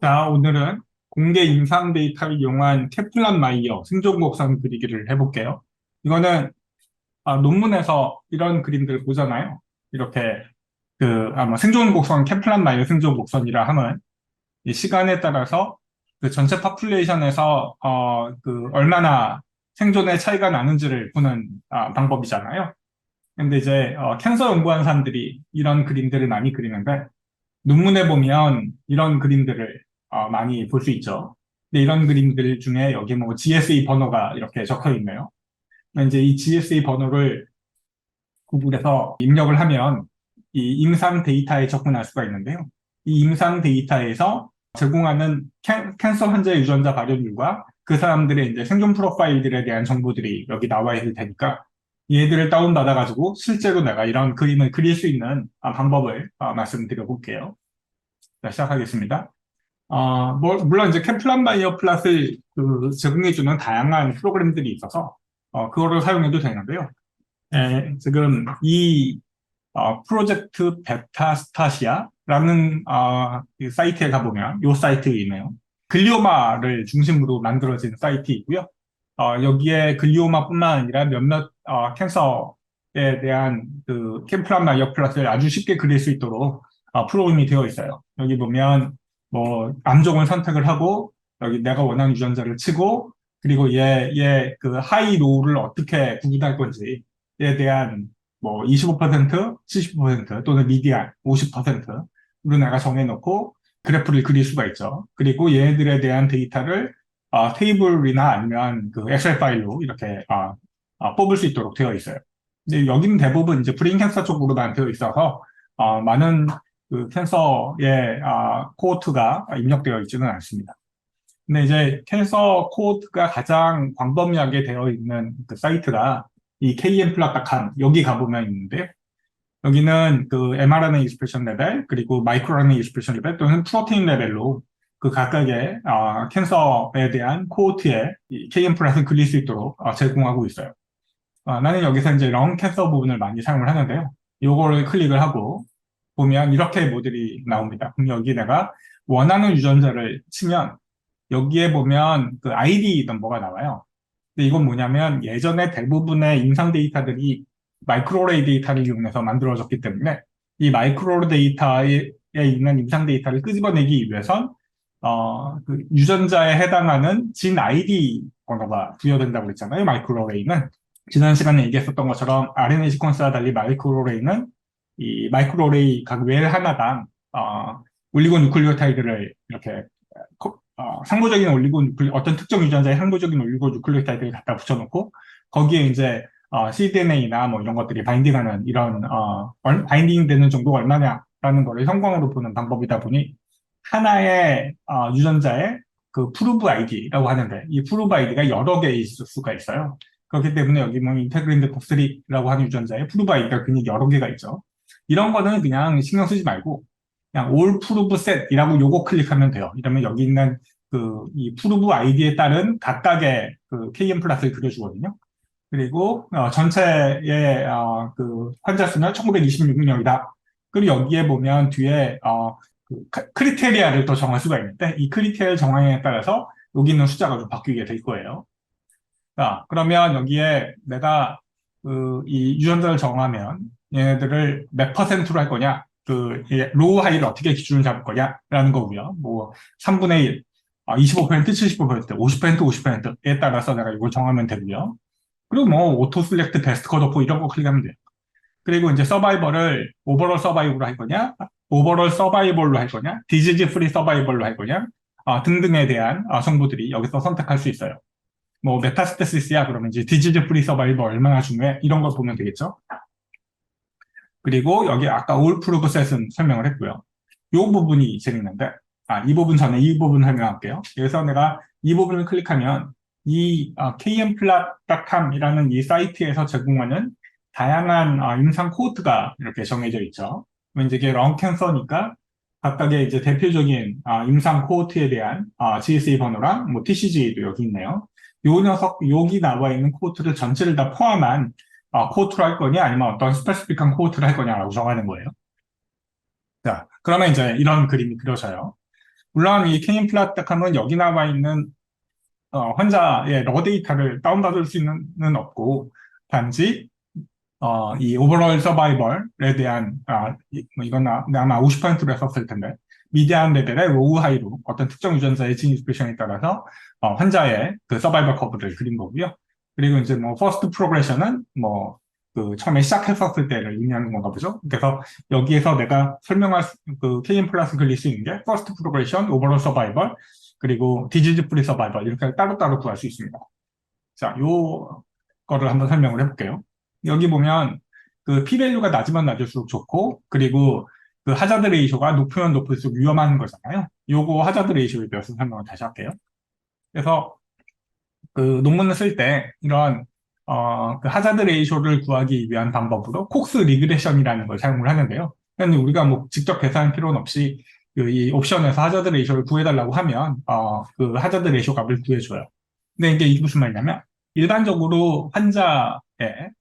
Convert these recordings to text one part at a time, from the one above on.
자, 오늘은 공개 임상 데이터를 이용한 케플란 마이어 생존 곡선 그리기를 해볼게요. 이거는 논문에서 이런 그림들 보잖아요. 이렇게 생존 곡선, 케플란 마이어 생존 곡선이라 하면 이 시간에 따라서 그 전체 파퓰레이션에서 얼마나 생존의 차이가 나는지를 보는 방법이잖아요. 근데 이제 캔서 연구한 사람들이 이런 그림들을 많이 그리는데 논문에 보면 이런 그림들을 많이 볼 수 있죠. 근데 이런 그림들 중에 여기 뭐 GSE 번호가 이렇게 적혀 있네요. 이제 이 GSE 번호를 구글에서 입력을 하면 이 임상 데이터에 접근할 수가 있는데요. 이 임상 데이터에서 제공하는 캔서 환자 유전자 발현율과 그 사람들의 이제 생존 프로파일들에 대한 정보들이 여기 나와 있을 테니까 얘들을 다운받아가지고 실제로 내가 이런 그림을 그릴 수 있는 방법을 말씀드려 볼게요. 자, 시작하겠습니다. 물론 이제 캠플란 바이어 플랫을 제공해주는 다양한 프로그램들이 있어서, 그거를 사용해도 되는데요. 지금 이, 프로젝트 베타스타시아라는, 이 사이트에 가보면, 이 사이트이네요. 글리오마를 중심으로 만들어진 사이트이고요. 여기에 글리오마뿐만 아니라 몇몇, 캔서에 대한 캠플란 바이어 플랫을 아주 쉽게 그릴 수 있도록, 프로그램이 되어 있어요. 여기 보면, 뭐 암종을 선택을 하고 여기 내가 원하는 유전자를 치고 그리고 얘 하이 로우를 어떻게 구분할 건지에 대한 뭐 25%, 70% 또는 미디안 50%로 내가 정해놓고 그래프를 그릴 수가 있죠. 그리고 얘네들에 대한 데이터를 테이블이나 아니면 그 엑셀 파일로 이렇게 뽑을 수 있도록 되어 있어요. 근데 여기는 대부분 이제 브레인 캔서 쪽으로만 되어 있어서 많은 그 캔서의 코호트가 입력되어 있지는 않습니다. 근데 이제 캔서 코호트가 가장 광범위하게 되어 있는 그 사이트가 이 kmplot.com 여기 가보면 있는데요. 여기는 그 mRNA 익스프레션 레벨 그리고 마이크로 RNA 익스프레션 레벨 또는 프로테인 레벨로 그 각각의 캔서에 대한 코호트의 kmplot을 그릴 수 있도록 제공하고 있어요. 나는 여기서 이제 런 캔서 부분을 많이 사용을 하는데요. 요거를 클릭을 하고 보면 이렇게 모델이 나옵니다. 그럼 여기 내가 원하는 유전자를 치면 여기에 보면 그 ID 넘버가 나와요. 근데 이건 뭐냐면 예전에 대부분의 임상 데이터들이 마이크로레이 데이터를 이용해서 만들어졌기 때문에 이 마이크로 데이터에 있는 임상 데이터를 끄집어내기 위해선 그 유전자에 해당하는 진 ID 번호가 부여된다고 했잖아요. 마이크로레이는. 지난 시간에 얘기했었던 것처럼 RNA 시퀀스와 달리 마이크로레이는 이 마이크로레이 각 웰 하나당 올리고 누클리오타이드를 이렇게 상부적인 어떤 특정 유전자의 상부적인 올리고 누클리오타이드를 갖다 붙여놓고 거기에 이제 cDNA나 뭐 이런 것들이 바인딩하는 이런 바인딩 되는 정도가 얼마냐라는 거를 형광으로 보는 방법이다 보니 하나의 유전자의 그 프루브 아이디라고 하는데 이 프루브 아이디가 여러 개 있을 수가 있어요. 그렇기 때문에 여기 뭐 인테그린드 콥3라고 하는 유전자의 프루브 아이디가 굉장히 여러 개가 있죠. 이런 거는 그냥 신경 쓰지 말고 그냥 all prove set이라고 요거 클릭하면 돼요. 이러면 여기 있는 이 프루브 아이디에 따른 각각의 그 KM 플랫을 그려주거든요. 그리고 전체의 그 환자 수는 1926명이다. 그리고 여기에 보면 뒤에 크리테리아를 또 정할 수가 있는데 이 크리테리아 정황에 따라서 여기 있는 숫자가 좀 바뀌게 될 거예요. 자, 그러면 여기에 내가 이 유전자를 정하면 얘네들을 몇 퍼센트로 할 거냐, 로우 하이를 어떻게 기준을 잡을 거냐라는 거고요. 뭐 3분의 1, 25%, 75%, 50%, 50%에 따라서 내가 이걸 정하면 되고요. 그리고 뭐 오토 슬렉트 베스트 컷오프 이런 거 클릭하면 돼요. 그리고 이제 서바이벌을 오버롤 서바이벌로 할 거냐, 오버롤 서바이벌로 할 거냐, 디지즈 프리 서바이벌로 할 거냐, 등등에 대한 정보들이 여기서 선택할 수 있어요. 뭐 메타스테시스야 그러면 이제 디지즈 프리 서바이벌 얼마나 중요해 이런 걸 보면 되겠죠. 그리고 여기 아까 올 프루브 셋은 설명을 했고요. 이 부분이 재밌는데 이 부분 전에 이 부분 설명할게요. 그래서 내가 이 부분을 클릭하면 이 kmplot.com이라는 이 사이트에서 제공하는 다양한 임상 코호트가 이렇게 정해져 있죠. 이제 이게 런 캔서니까 각각의 이제 대표적인 임상 코호트에 대한 GSE 번호랑 뭐 TCG도 여기 있네요. 요 녀석 여기 나와 있는 코호트를 전체를 다 포함한 코호트로 할 거냐 아니면 어떤 스페시픽한 코호트를 할 거냐라고 정하는 거예요. 자, 그러면 이제 이런 그림이 그려져요. 물론 이 K임플라스틱함은 여기 나와 있는 환자의 러 데이터를 다운받을 수는 없고, 단지 이 오버롤 서바이벌에 대한 뭐 이건 아마 50%로 했었을 텐데, 미디안 레벨의 로우 하이로 어떤 특정 유전자의 진 익스프레션에 따라서 환자의 그 서바이벌 커브를 그린 거고요. 그리고 이제 뭐 퍼스트 프로그레션은 뭐 그 처음에 시작했었을 때를 의미하는 건가 보죠. 그래서 여기에서 내가 그 KM 플러스 그릴 수 있는 게 퍼스트 프로그레션, 오버롤 서바이벌, 그리고 디지즈 프리 서바이벌 이렇게 따로따로 구할 수 있습니다. 자, 요 거를 한번 설명을 해볼게요. 여기 보면 그 p-밸류가 낮으면 낮을수록 좋고, 그리고 그 하자드 레이쇼가 높으면 높을수록 위험한 거잖아요. 요거 하자드 레이쇼에 대해서 설명을 다시 할게요. 그래서 그 논문을 쓸 때 이런 그 하자드 레이쇼를 구하기 위한 방법으로 콕스 리그레션이라는 걸 사용을 하는데요. 그러니까 우리가 뭐 직접 계산할 필요는 없이 이 옵션에서 하자드 레이쇼를 구해달라고 하면 그 하자드 레이쇼 값을 구해줘요. 근데 이게 무슨 말이냐면 일반적으로 환자의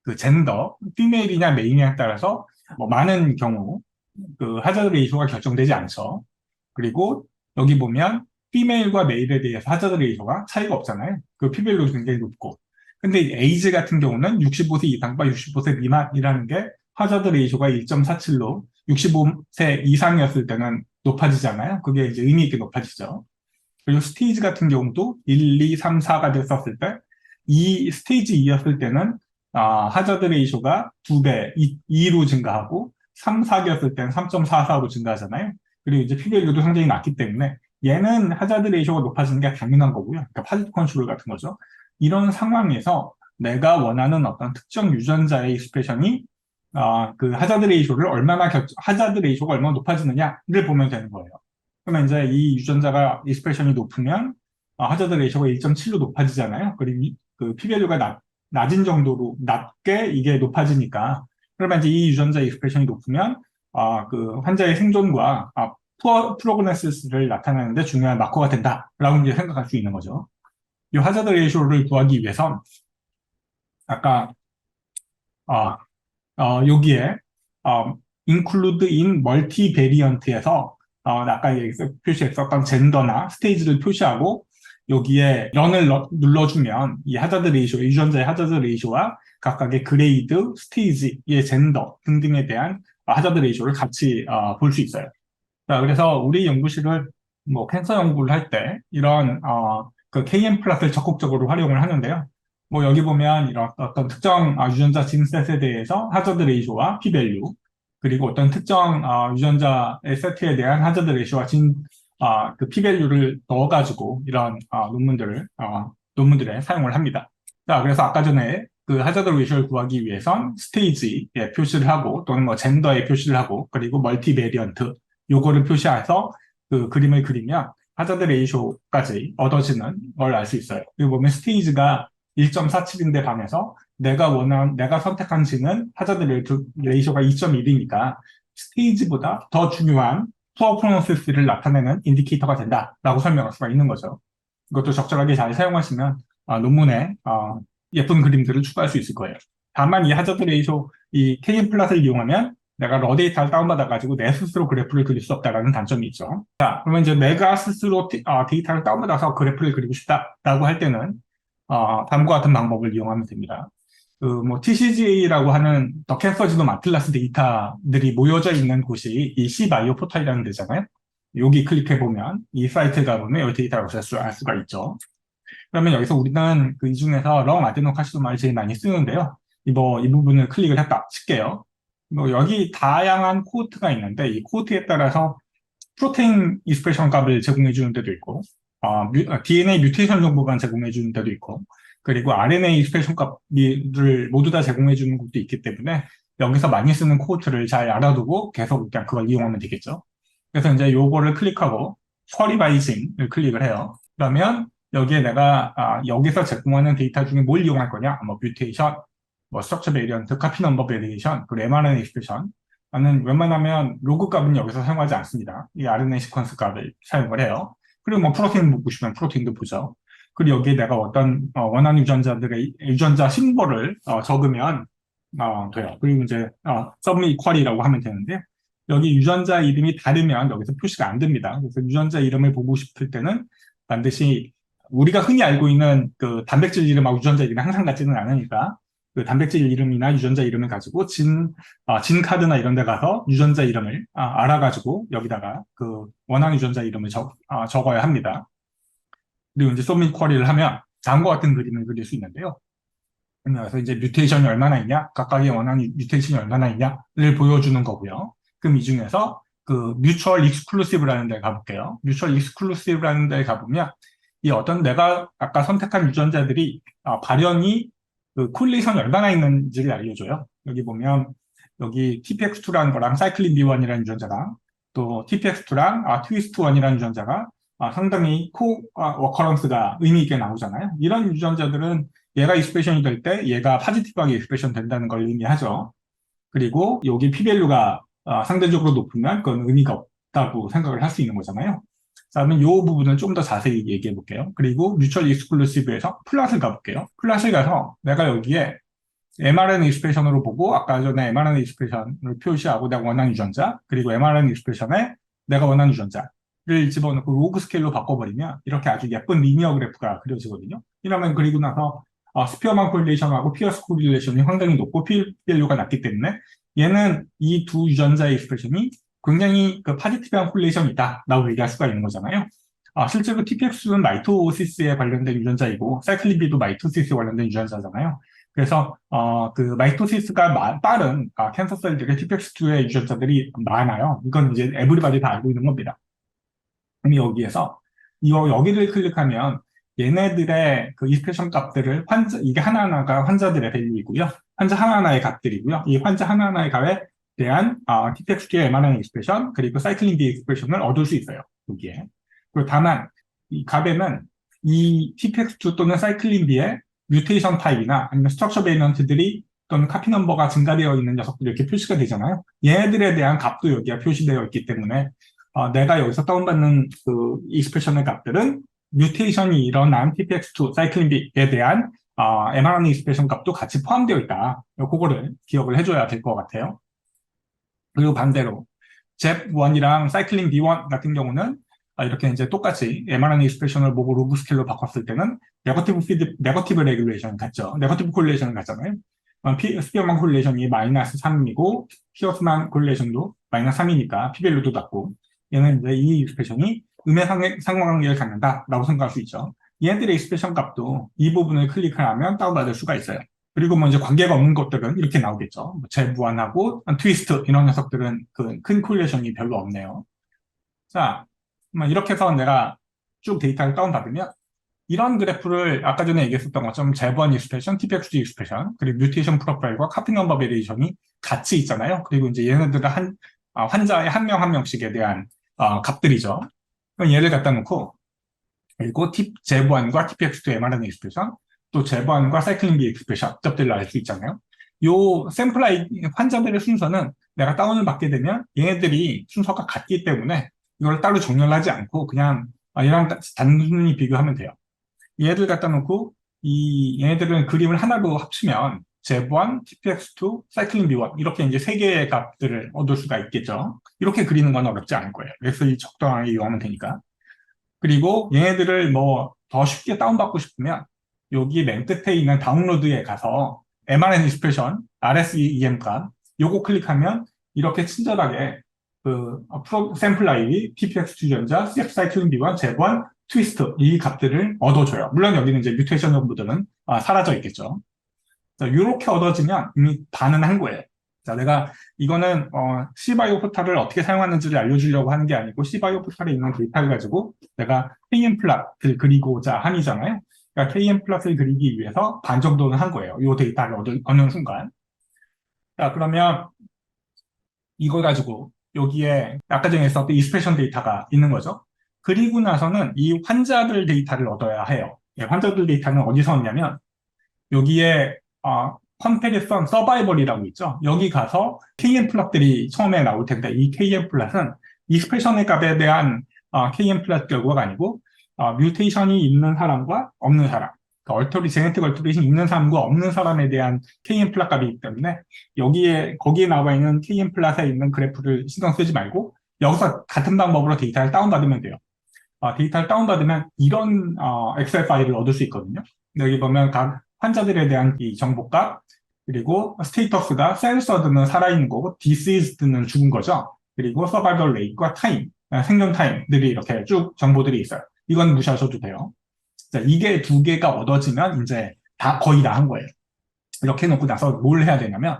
그 젠더, 피메일이냐 메일이냐에 따라서 뭐 많은 경우 그 하자드 레이쇼가 결정되지 않죠. 그리고 여기 보면 피메일과 메일에 대해서 하자드 레이쇼가 차이가 없잖아요. 그 피밸류 굉장히 높고. 근데 에이즈 같은 경우는 65세 이상과 65세 미만이라는 게 하자드 레이쇼가 1.47로 65세 이상이었을 때는 높아지잖아요. 그게 이제 의미 있게 높아지죠. 그리고 스테이지 같은 경우도 1, 2, 3, 4가 됐었을 때, 이 스테이지 2였을 때는 하자드 레이쇼가 2배, 2로 증가하고 3, 4였을 때는 3.44로 증가하잖아요. 그리고 이제 p-밸류도 상당히 낮기 때문에 얘는 하자드 레이쇼가 높아지는 게 당연한 거고요. 그러니까 파지 컨트롤 같은 거죠. 이런 상황에서 내가 원하는 어떤 특정 유전자의 익스프레션이 그 하자드 레이쇼가 얼마나 높아지느냐를 보면 되는 거예요. 그러면 이제 이 유전자가 익스프레션이 높으면 하자드 레이쇼가 1.7로 높아지잖아요. 그리고 그 p-밸류가 낮은 정도로 낮게 이게 높아지니까 그러면 이제 이 유전자 익스프레션이 높으면 그 환자의 생존과 푸어 프로그노시스를 나타내는데 중요한 마커가 된다라고 이제 생각할 수 있는 거죠. 이 하자드 레이쇼를 구하기 위해선 아까 여기에 include in multivariant에서 아까 여기서 표시했었던 젠더나 스테이지를 표시하고 여기에 run을 눌러주면 이 하자드 레이쇼, 유전자의 하자드 레이쇼와 각각의 그레이드, 스테이지의 젠더 등등에 대한 하자드 레이쇼를 같이 볼 수 있어요. 자, 그래서 우리 연구실은 뭐 캔서 연구를 할 때 이런 그 KM 플러스를 적극적으로 활용을 하는데요. 뭐 여기 보면 이런 어떤 특정 유전자 진셋에 대해서 하자드 레이쇼와 p-밸류 그리고 어떤 특정 유전자의 세트에 대한 하자드 레이쇼와 그 p-밸류를 넣어가지고 이런 논문들에 사용을 합니다. 자, 그래서 아까 전에 그 하자드 레이쇼를 구하기 위해선 스테이지에 표시를 하고 또는 뭐 젠더에 표시를 하고 그리고 멀티베리언트 요거를 표시해서 그 그림을 그리면 하자드 레이쇼까지 얻어지는 걸 알 수 있어요. 그리고 보면 스테이지가 1.47인데 반해서 내가 선택한 지는 하자드 레이쇼가 2.1이니까 스테이지보다 더 중요한 푸어 프로노시스를 나타내는 인디케이터가 된다라고 설명할 수가 있는 거죠. 이것도 적절하게 잘 사용하시면 논문에 예쁜 그림들을 추가할 수 있을 거예요. 다만 이 하자드 레이쇼, 이 KM 플랫을 이용하면 내가 러 데이터를 다운받아가지고 내 스스로 그래프를 그릴 수 없다라는 단점이 있죠. 자, 그러면 이제 내가 스스로 데이터를 다운받아서 그래프를 그리고 싶다라고 할 때는 다음과 같은 방법을 이용하면 됩니다. 그 뭐 TCGA라고 하는 더 캔서 지놈 아틀라스 데이터들이 모여져 있는 곳이 이 C바이오 포털이라는 데잖아요. 여기 클릭해 보면 이 사이트에 가보면 이 데이터를 알 수가 있죠. 그러면 여기서 우리는 이 중에서 렁 아데노카시도마를 제일 많이 쓰는데요. 이 부분을 클릭을 했다 칠게요. 여기 다양한 코호트가 있는데 이 코호트에 따라서 프로테인 익스프레션 값을 제공해 주는 데도 있고 DNA 뮤테이션 정보만 제공해 주는 데도 있고 그리고 RNA 익스프레션 값을 모두 다 제공해 주는 곳도 있기 때문에 여기서 많이 쓰는 코호트를 잘 알아두고 계속 그냥 그걸 이용하면 되겠죠. 그래서 이제 요거를 클릭하고 쿼리 바이징을 클릭을 해요. 그러면 여기에 내가 여기서 제공하는 데이터 중에 뭘 이용할 거냐? 뭐 뮤테이션, 뭐 스트럭처 베리언트, 카피 넘버 베리에이션, 그리고 mRNA 익스프레션. 나는 웬만하면 로그 값은 여기서 사용하지 않습니다. 이 RNA 시퀀스 값을 사용을 해요. 그리고 뭐 프로테인 묻고 싶으면 프로테인도 보죠. 그리고 여기에 내가 어떤 원하는 유전자 심볼을 적으면 돼요. 그리고 이제 서브밋 쿼리라고 하면 되는데 여기 유전자 이름이 다르면 여기서 표시가 안 됩니다. 그래서 유전자 이름을 보고 싶을 때는 반드시 우리가 흔히 알고 있는 그 단백질 이름하고 유전자 이름이 항상 같지는 않으니까 그 단백질 이름이나 유전자 이름을 가지고 진 카드나 이런 데 가서 유전자 이름을 알아가지고 여기다가 그 원하는 유전자 이름을 적어야 합니다. 그리고 이제 서밋 쿼리를 하면 다음과 같은 그림을 그릴 수 있는데요. 그래서 이제 뮤테이션이 얼마나 있냐, 각각의 원하는 뮤테이션이 얼마나 있냐를 보여주는 거고요. 그럼 이 중에서 그 뮤추얼 익스클루시브라는 데 가볼게요. 뮤추얼 익스클루시브라는 데 가보면 이 어떤 내가 아까 선택한 유전자들이 발현이 그 콜리션이 얼마나 있는지를 알려줘요. 여기 보면 여기 TPX2라는 거랑 사이클린 B1이라는 유전자가 또 TPX2랑 트위스트1이라는 유전자가 상당히 워커런스가 의미 있게 나오잖아요. 이런 유전자들은 얘가 익스프레션이 될 때 얘가 파지티브하게 익스프레션 된다는 걸 의미하죠. 그리고 여기 p-밸류가 상대적으로 높으면 그건 의미가 없다고 생각을 할 수 있는 거잖아요. 자, 그러면 이 부분을 좀 더 자세히 얘기해 볼게요. 그리고 뮤추얼 익스클루시브에서 플랫을 가볼게요. 플랫을 가서 내가 여기에 mRNA 익스프레션으로 보고 아까 전에 mRNA 익스프레션을 표시하고 내가 원하는 유전자 그리고 mRNA 익스프레션에 내가 원하는 유전자를 집어넣고 로그 스케일로 바꿔버리면 이렇게 아주 예쁜 리니어 그래프가 그려지거든요. 이러면 그리고 나서 스피어만 콜리레이션하고 피어스 콜리레이션이 상당히 높고 p-밸류가 낮기 때문에 얘는 이 두 유전자의 익스프레션이 굉장히 그 파지티브한 콜리레이션이다 라고 얘기할 수가 있는 거잖아요. 실제로 TPX는 마이토시스에 관련된 유전자이고 사이클린 B도 마이토시스에 관련된 유전자잖아요. 그래서 그 마이토시스가 빠른 캔서 셀들의 TPX2의 유전자들이 많아요. 이건 이제 에브리바디 다 알고 있는 겁니다. 그럼 여기에서 여기를 클릭하면 얘네들의 그 익스프레션 값들을 이게 하나하나가 환자들의 밸류이고요. 환자 하나하나의 값들이고요. 이 환자 하나하나의 값에 대한 TPX2의 mRNA 익스프레션 그리고 사이클린 B 익스프레션을 얻을 수 있어요. 여기에. 그리고 다만 이 값에는 이 TPX2 또는 사이클린 B의 뮤테이션 타입이나 아니면 스트럭처 베이런트들이 또는 카피 넘버가 증가되어 있는 녀석들이 이렇게 표시가 되잖아요. 얘네들에 대한 값도 여기가 표시되어 있기 때문에 내가 여기서 다운받는 그 익스프레션의 값들은 뮤테이션이 일어난 TPX2 사이클린 B에 대한 mRNA 익스프레션 값도 같이 포함되어 있다. 그거를 기억을 해줘야 될 것 같아요. 그리고 반대로 ZEP1이랑 사이클린 B1 같은 경우는 이렇게 이제 똑같이 mRNA 익스프레션을 보고 로그 스케일로 바꿨을 때는 네거티브 레귤레이션 같죠. 네거티브 콜리레이션을 갖잖아요. 스피어만 콜리레이션이 마이너스 3이고 피어스만 콜리레이션도 마이너스 3이니까 p-밸류도 낮고 얘는 이제 이 익스프레션이 음의 상관관계를 갖는다라고 생각할 수 있죠. 얘네들의 익스프레션 값도 이 부분을 클릭하면 다운받을 수가 있어요. 그리고 뭐 이제 관계가 없는 것들은 이렇게 나오겠죠. 제부안하고 트위스트 이런 녀석들은 그 큰 콜리레이션이 별로 없네요. 자, 이렇게 해서 내가 쭉 데이터를 다운받으면 이런 그래프를 아까 전에 얘기했었던 것처럼 제부안 익스프레션, TPX2 익스프레션, 그리고 뮤테이션 프로파일과 카피 넘버 베리에이션이 같이 있잖아요. 그리고 이제 얘네들은 환자의 한 명 한 명씩에 대한 값들이죠. 그럼 얘를 갖다 놓고 그리고 제부안과 TPX2 mRNA 익스프레션, 또 제부안과 사이클린 B 익스프레션 값들을 알 수 있잖아요. 요 샘플 환자들의 순서는 내가 다운을 받게 되면 얘네들이 순서가 같기 때문에 이걸 따로 정렬 하지 않고 그냥 얘랑 단순히 비교하면 돼요. 얘들 갖다 놓고 얘네들은 그림을 하나로 합치면 제부안, TPX2, 사이클린 B1 이렇게 이제 세 개의 값들을 얻을 수가 있겠죠. 이렇게 그리는 건 어렵지 않을 거예요. 그래서 적당하게 이용하면 되니까. 그리고 얘네들을 뭐 더 쉽게 다운받고 싶으면 여기 맨 끝에 있는 다운로드에 가서 mRNA 익스프레션, RSEM 값 요거 클릭하면 이렇게 친절하게 그 샘플 아이디, TPX2 유전자, CF 사이클린 B1, 제번, 트위스트 이 값들을 얻어줘요. 물론 여기는 이제 뮤테이션 정보들은 사라져 있겠죠. 자, 이렇게 얻어지면 이미 반은 한 거예요. 자, 내가 이거는 C바이오 포탈을 어떻게 사용하는지를 알려주려고 하는 게 아니고 C바이오 포탈에 있는 데이터를 가지고 내가 KM 플랫을 그리고자 함이잖아요. 그러니까 KM 플랫을 그리기 위해서 반 정도는 한 거예요. 이 데이터를 얻는 순간. 자, 그러면 이걸 가지고 여기에 아까 전에 했었던 익스프레션 데이터가 있는 거죠. 그리고 나서는 이 환자들 데이터를 얻어야 해요. 환자들 데이터는 어디서 얻냐면 여기에 컴패리선 서바이벌이라고 있죠. 여기 가서 KM 플랫들이 처음에 나올 텐데 이 KM 플랫은 익스프레션의 값에 대한 KM 플랫 결과가 아니고 뮤테이션이 있는 사람과 없는 사람 제네틱 얼터레이션 있는 사람과 없는 사람에 대한 KM 플랫 값이기 때문에 거기에 나와 있는 KM 플랫에 있는 그래프를 신경 쓰지 말고 여기서 같은 방법으로 데이터를 다운받으면 돼요. 데이터를 다운받으면 이런 엑셀 파일을 얻을 수 있거든요. 여기 보면 각 환자들에 대한 이 정보값, 그리고 스테이터스가 센서드는 살아있는 거고, 디시즈드는 죽은 거죠. 그리고 서바이벌 레이트와 타임, 생존 타임들이 이렇게 쭉 정보들이 있어요. 이건 무시하셔도 돼요. 자, 이게 두 개가 얻어지면 이제 거의 다 한 거예요. 이렇게 해놓고 나서 뭘 해야 되냐면,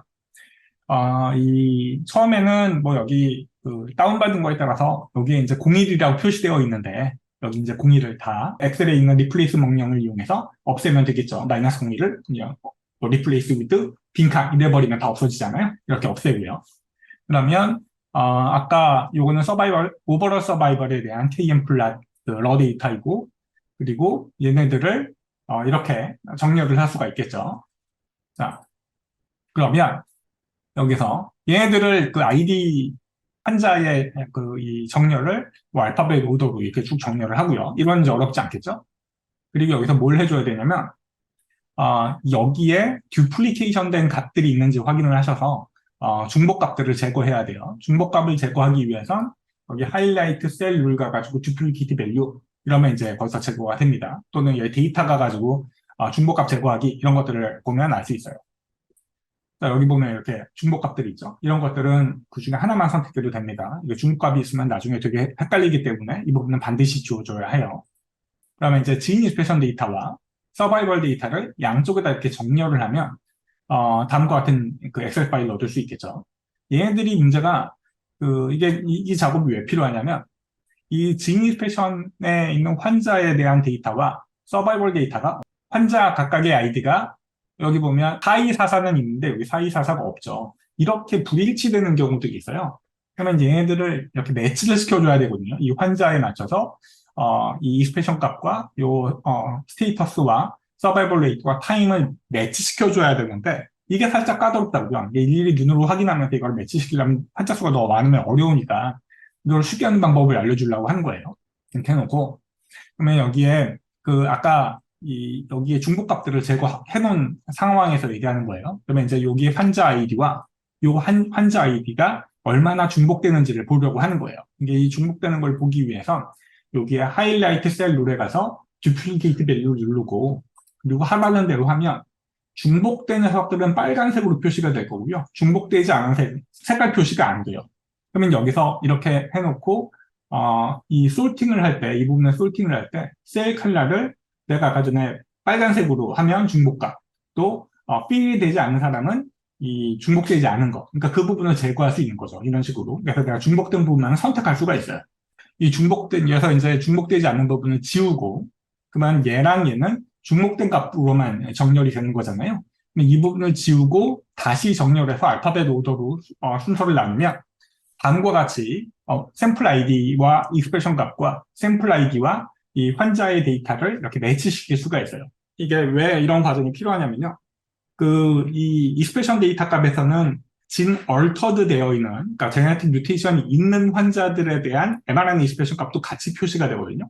처음에는 뭐 여기 그 다운받은 거에 따라서 여기에 이제 01이라고 표시되어 있는데, 여기 이제 01을 다 엑셀에 있는 리플레이스 명령을 이용해서 없애면 되겠죠. 마이너스 01을 그냥 뭐 리플레이스 위드 빈칸 이래버리면 다 없어지잖아요. 이렇게 없애고요. 그러면 아까 요거는 오버럴 서바이벌에 대한 KM 플랫 러 데이터이고, 그리고 얘네들을 이렇게 정렬을 할 수가 있겠죠. 자, 그러면 여기서 얘네들을 그 아이디 환자의 이 정렬을 뭐 알파벳 오더로 이렇게 쭉 정렬을 하고요. 이건 이제 어렵지 않겠죠? 그리고 여기서 뭘 해줘야 되냐면 여기에 듀플리케이션 된 값들이 있는지 확인을 하셔서 중복 값들을 제거해야 돼요. 중복 값을 제거하기 위해선 여기 하이라이트 셀 룰 가가지고 듀플리케이트 밸류 이러면 이제 벌써 제거가 됩니다. 또는 여기 데이터 가가지고 중복 값 제거하기 이런 것들을 보면 알 수 있어요. 자, 여기 보면 이렇게 중복값들이 있죠. 이런 것들은 그 중에 하나만 선택해도 됩니다. 이게 중복값이 있으면 나중에 되게 헷갈리기 때문에 이 부분은 반드시 지워줘야 해요. 그러면 이제 지인 익스프레션 데이터와 서바이벌 데이터를 양쪽에다 이렇게 정렬을 하면 다음과 같은 그 엑셀 파일을 얻을 수 있겠죠. 얘네들이 문제가 이 작업이 왜 필요하냐면 이 지인 익스프레션에 있는 환자에 대한 데이터와 서바이벌 데이터가 환자 각각의 아이디가 여기 보면 4244는 있는데 여기 4244가 없죠. 이렇게 불일치되는 경우들이 있어요. 그러면 얘네들을 이렇게 매치를 시켜줘야 되거든요. 이 환자에 맞춰서 이 익스프레션 값과 스테이터스와 서바이벌 레이트와 타임을 매치시켜줘야 되는데 이게 살짝 까다롭다고요. 이게 일일이 눈으로 확인하면서 이걸 매치시키려면 환자 수가 너무 많으면 어려우니까 이걸 쉽게 하는 방법을 알려주려고 하는 거예요. 이렇게 해놓고 그러면 여기에 아까 여기에 중복값들을 제거해 놓은 상황에서 얘기하는 거예요. 그러면 이제 여기에 환자 아이디와 환자 아이디가 얼마나 중복되는지를 보려고 하는 거예요. 이게 이 중복되는 걸 보기 위해서 여기에 하이라이트 셀 룰에 가서 듀플리케이트 밸류 누르고 그리고 하라는 대로 하면 중복된 녀석들은 빨간색으로 표시가 될 거고요. 중복되지 않은 색깔 표시가 안 돼요. 그러면 여기서 이렇게 해놓고 이 솔팅을 할 때, 이 부분에 솔팅을 할 때 셀 컬러를 내가 아까 전에 빨간색으로 하면 중복값, 또 필이 되지 않는 사람은 이 중복되지 않은 거, 그러니까 그 부분을 제거할 수 있는 거죠. 이런 식으로. 그래서 내가 중복된 부분만 선택할 수가 있어요. 여기서 이제 중복되지 않는 부분을 지우고, 그러면 얘랑 얘는 중복된 값으로만 정렬이 되는 거잖아요. 이 부분을 지우고 다시 정렬해서 알파벳 오더로 순서를 나누면 다음과 같이 샘플 아이디와 익스프레션 값과 샘플 아이디와 이 환자의 데이터를 이렇게 매치시킬 수가 있어요. 이게 왜 이런 과정이 필요하냐면요. 이 익스프레션 데이터 값에서는 진 얼터드 되어 있는, 그러니까 제네틱 뮤테이션이 있는 환자들에 대한 mRNA 익스프레션 값도 같이 표시가 되거든요.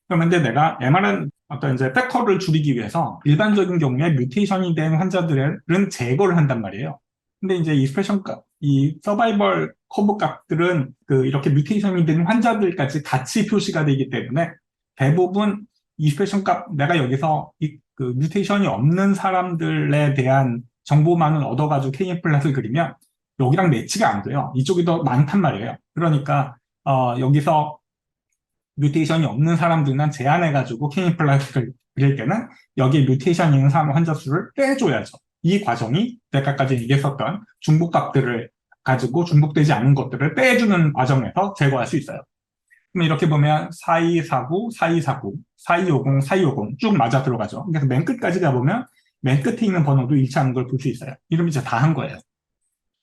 그런데 내가 mRNA 어떤 이제 팩터를 줄이기 위해서 일반적인 경우에 뮤테이션이 된 환자들은 제거를 한단 말이에요. 근데 이제 익스프레션 값, 이 서바이벌 커브 값들은 이렇게 뮤테이션이 된 환자들까지 같이 표시가 되기 때문에 대부분 익스프레션 값, 내가 여기서 뮤테이션이 없는 사람들에 대한 정보만을 얻어가지고 KM 플랫을 그리면 여기랑 매치가 안 돼요. 이쪽이 더 많단 말이에요. 그러니까 여기서 뮤테이션이 없는 사람들만 제한해가지고 KM 플랫을 그릴 때는 여기에 뮤테이션이 있는 사람 환자 수를 빼줘야죠. 이 과정이 내가까지 얘기했었던 중복값들을 가지고 중복되지 않은 것들을 빼주는 과정에서 제거할 수 있어요. 그럼 이렇게 보면 4249, 4249, 4250, 4250 쭉 맞아 들어가죠. 그래서 맨 끝까지 가보면 맨 끝에 있는 번호도 일치하는 걸 볼 수 있어요. 이러면 이제 다 한 거예요.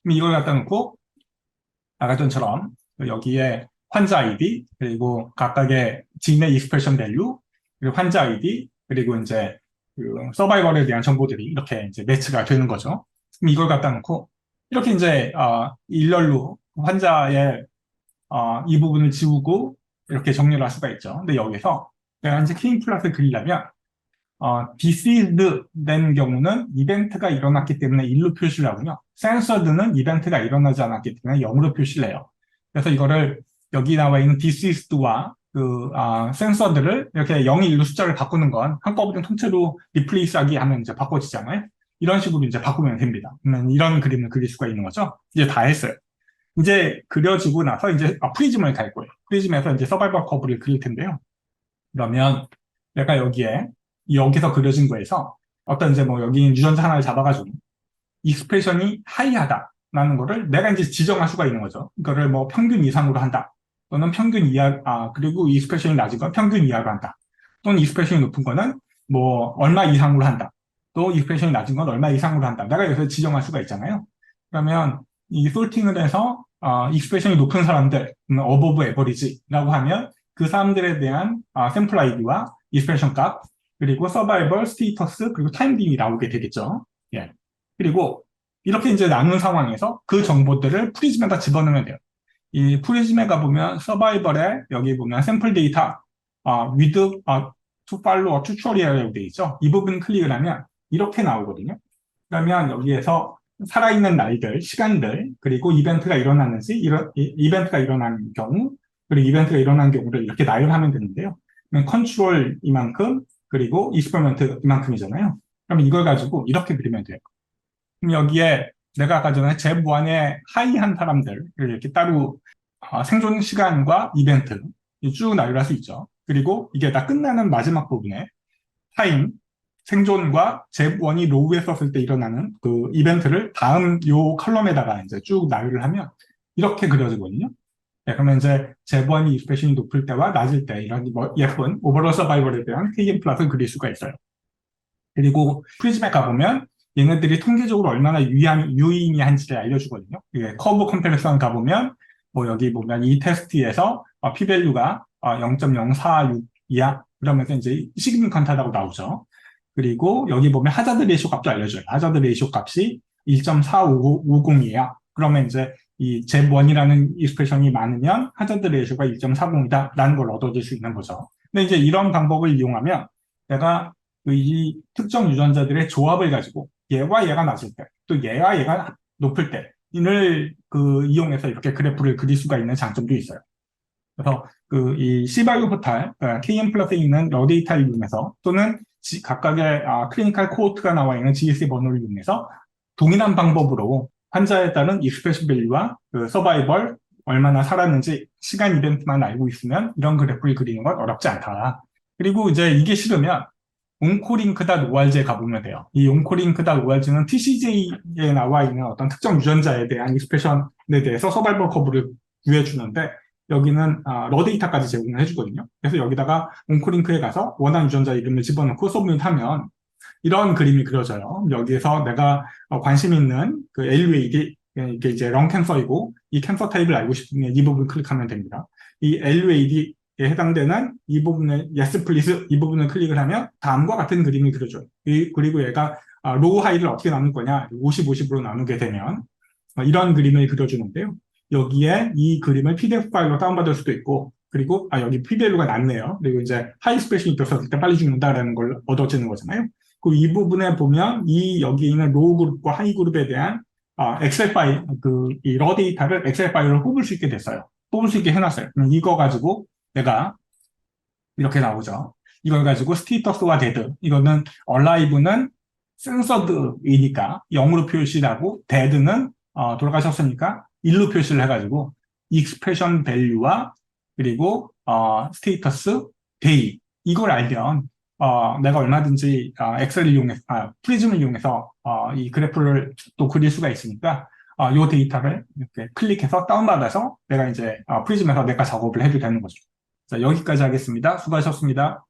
그럼 이걸 갖다 놓고 아까 전처럼 여기에 환자 아이디, 그리고 각각의 지인의 익스프레션 밸류, 그리고 환자 아이디, 그리고 이제 서바이벌에 대한 정보들이 이렇게 이제 매치가 되는 거죠. 그럼 이걸 갖다 놓고 이렇게 이제 일렬로 환자의 이 부분을 지우고 이렇게 정리를 할 수가 있죠. 근데 여기서 내가 이제 케인 플랫을 그리려면 deceased 된 경우는 이벤트가 일어났기 때문에 1로 표시를 하고요. censored는 이벤트가 일어나지 않았기 때문에 0으로 표시를 해요. 그래서 이거를 여기 나와 있는 deceased와 censored를 이렇게 0, 1로 숫자를 바꾸는 건 한꺼번에 통째로 replace하기 하면 이제 바꿔지잖아요. 이런 식으로 이제 바꾸면 됩니다. 그러면 이런 그림을 그릴 수가 있는 거죠. 이제 다 했어요. 이제 그려지고 나서 이제 프리즘을 갈 거예요. 프리즘에서 이제 서바이벌 커브를 그릴 텐데요. 그러면 내가 여기서 그려진 거에서 어떤 이제 뭐 여기 유전자 하나를 잡아가지고 익스프레션이 하이하다라는 거를 내가 이제 지정할 수가 있는 거죠. 이거를 뭐 평균 이상으로 한다. 또는 평균 이하, 그리고 익스프레션이 낮은 건 평균 이하로 한다. 또는 익스프레션이 높은 거는 뭐 얼마 이상으로 한다. 또 익스프레션이 낮은 건 얼마 이상으로 한다. 내가 여기서 지정할 수가 있잖아요. 그러면 이 솔팅을 해서 익스프레션이 높은 사람들, 어버브 에버리지라고 하면 그 사람들에 대한 샘플 아이디와 익스프레션 값, 그리고 서바이벌, 스테이터스, 그리고 타임 딩이 나오게 되겠죠. 예. 그리고 이렇게 이제 나눈 상황에서 그 정보들을 프리즘에다 집어넣으면 돼요. 이 프리즘에 가보면 서바이벌에 여기 보면 샘플 데이터, with, to follow, 튜토리얼이라고 되어 있죠. 이 부분 클릭을 하면 이렇게 나오거든요. 그러면 여기에서 살아있는 날들, 시간들, 그리고 이벤트가 일어났는지, 이벤트가 일어난 경우, 그리고 이벤트가 일어난 경우를 이렇게 나열하면 되는데요. 컨트롤 이만큼, 그리고 익스퍼리먼트 이만큼이잖아요. 그럼 이걸 가지고 이렇게 그리면 돼요. 그럼 여기에 내가 아까 전에 잽1에 하이한 사람들을 이렇게 따로 생존 시간과 이벤트 쭉 나열할 수 있죠. 그리고 이게 다 끝나는 마지막 부분에 타임, 생존과 잽1이 로우에 썼을 때 일어나는 그 이벤트를 다음 요 컬럼에다가 이제 쭉 나열을 하면 이렇게 그려지거든요. 네, 그러면 이제 잽1이 익스프레션이 높을 때와 낮을 때 이런 뭐 예쁜 오버롤 서바이벌에 대한 KM 플롯을 그릴 수가 있어요. 그리고 프리즘에 가보면 얘네들이 통계적으로 얼마나 유의미한지를 알려주거든요. 커브 컴패리선 가보면 뭐 여기 보면 이 테스트에서 p-밸류가 0.046 이하 그러면서 이제 시그니컨트하다고 나오죠. 그리고 여기 보면 하자드 레이쇼 값도 알려줘요. 하자드 레이쇼 값이 1.4550이에요. 그러면 이제 이 잽1이라는 익스프레션이 많으면 하자드 레이쇼가 1.40이다 라는 걸 얻어질 수 있는 거죠. 근데 이제 이런 방법을 이용하면 내가 이 특정 유전자들의 조합을 가지고 얘와 얘가 낮을 때, 또 얘와 얘가 높을 때, 이를 이용해서 이렇게 그래프를 그릴 수가 있는 장점도 있어요. 그래서 이 C바이오 포탈, KM 플러스에 있는 러 데이터를 이용해서 또는 각각의 클리니컬 코호트가 나와 있는 GSA 번호를 이용해서 동일한 방법으로 환자에 따른 익스프레션 밸류와 서바이벌, 얼마나 살았는지 시간 이벤트만 알고 있으면 이런 그래프를 그리는 건 어렵지 않다. 그리고 이제 이게 싫으면 온코링크.org에 가보면 돼요. 이 온코링크.org는 TCJ에 나와 있는 어떤 특정 유전자에 대한 익스프레션에 대해서 서바이벌 커브를 구해주는데 여기는 러 데이터까지 제공을 해주거든요. 그래서 여기다가 온코링크에 가서 원하는 유전자 이름을 집어넣고 서브밋하면 이런 그림이 그려져요. 여기에서 내가 관심 있는 그 LUAD, 이게 이제 런 캔서이고 이 캔서 타입을 알고 싶으면 이 부분 클릭하면 됩니다. 이 LUAD에 해당되는 이 부분을 yes please 이 부분을 클릭을 하면 다음과 같은 그림이 그려져요. 그리고 얘가 로우 하이를 어떻게 나눌 거냐 50, 50으로 나누게 되면 이런 그림을 그려주는데요. 여기에 이 그림을 PDF 파일로 다운받을 수도 있고 그리고 여기 p-밸류가 낮네요. 그리고 이제 하이 스페이싱이 있어서 그때 빨리 죽는다라는 걸 얻어지는 거잖아요. 그 이 부분에 보면 이 여기 있는 로우 그룹과 하이 그룹에 대한 엑셀 파일 이 러 데이터를 엑셀 파일로 뽑을 수 있게 됐어요. 뽑을 수 있게 해놨어요. 이거 가지고 내가 이렇게 나오죠. 이걸 가지고 스테이터스와 데드 이거는 얼라이브는 센서드이니까 0으로 표시하고 데드는 돌아가셨으니까 1로 표시를 해가지고 익스프레션 밸류와 그리고 스테이터스 데이 이걸 알면 내가 얼마든지 엑셀을 이용해서 프리즘을 이용해서 이 그래프를 또 그릴 수가 있으니까 이 데이터를 이렇게 클릭해서 다운받아서 내가 이제 프리즘에서 내가 작업을 해도 되는 거죠. 자, 여기까지 하겠습니다. 수고하셨습니다.